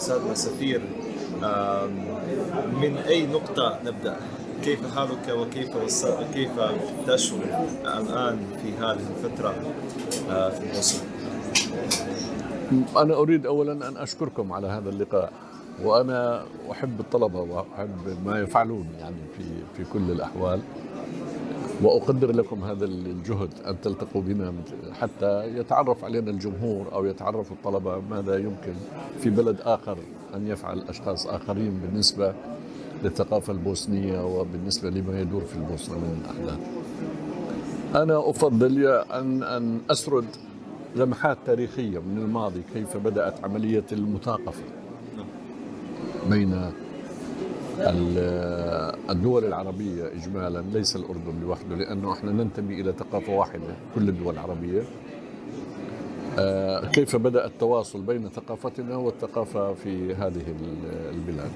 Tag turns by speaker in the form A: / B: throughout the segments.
A: سعادة سفير، من أي نقطة نبدأ؟ كيف حالك كيف تشعر الآن في هذه الفترة في الموسم؟
B: أنا أريد أولا أن أشكركم على هذا اللقاء، وأنا أحب الطلبة وأحب ما يفعلون يعني في كل الأحوال، وأقدر لكم هذا الجهد أن تلتقوا بنا حتى يتعرف علينا الجمهور أو يتعرف الطلبة ماذا يمكن في بلد آخر أن يفعل أشخاص آخرين بالنسبة للثقافة البوسنية وبالنسبة لما يدور في البوسنة من أحداث. أنا أفضل أن أسرد لمحات تاريخية من الماضي، كيف بدأت عملية المثاقفة بين الدول العربية إجمالا، ليس الأردن لوحده، لأنه احنا ننتمي إلى ثقافة واحدة كل الدول العربية. كيف بدأ التواصل بين ثقافتنا والثقافة في هذه البلاد.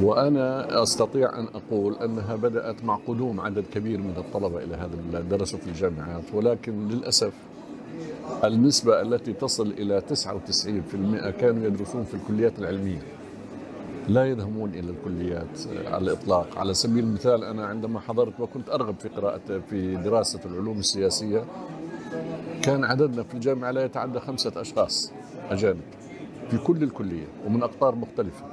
B: وأنا أستطيع أن أقول أنها بدأت مع قدوم عدد كبير من الطلبة إلى هذه البلاد، درسوا في الجامعات، ولكن للأسف النسبة التي تصل إلى 99% كانوا يدرسون في الكليات العلمية، لا يذهبون إلى الكليات على الإطلاق. على سبيل المثال، أنا عندما حضرت وكنت أرغب في دراسة العلوم السياسية، كان عددنا في الجامعة لا يتعدى 5 أشخاص أجانب في كل الكلية ومن أقطار مختلفة.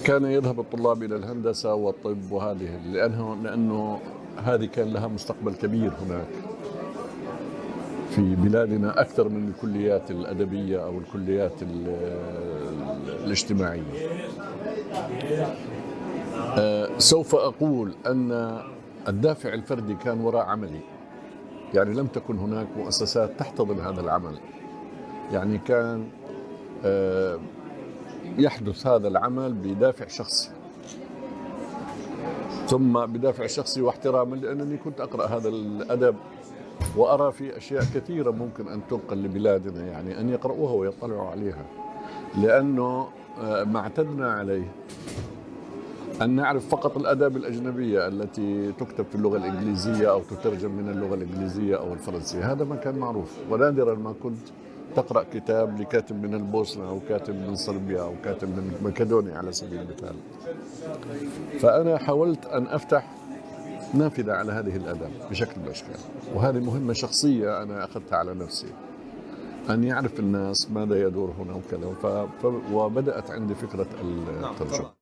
B: كان يذهب الطلاب إلى الهندسة والطب وهذه لأنه هذه كان لها مستقبل كبير هناك في بلادنا أكثر من الكليات الأدبية أو الكليات الاجتماعية. سوف أقول أن الدافع الفردي كان وراء عملي، يعني لم تكن هناك مؤسسات تحتضن هذا العمل، يعني كان يحدث هذا العمل بدافع شخصي، ثم بدافع شخصي واحتراما، لأنني كنت أقرأ هذا الأدب وأرى في أشياء كثيرة ممكن أن تنقل لبلادنا، يعني أن يقرؤوها ويطلعوا عليها، لأنه ما اعتدنا عليه أن نعرف فقط الآداب الأجنبية التي تكتب في اللغة الإنجليزية أو تترجم من اللغة الإنجليزية أو الفرنسية. هذا ما كان معروف، ونادرا ما كنت تقرأ كتاب لكاتب من البوسنة أو كاتب من صربيا أو كاتب من مقدونيا على سبيل المثال. فأنا حاولت أن أفتح نافذة على هذه الآداب بشكل من الأشكال، وهذه مهمة شخصية أنا أخذتها على نفسي، أن يعرف الناس ماذا يدور هنا وكذا. وبدأت عندي فكرة الترجمة.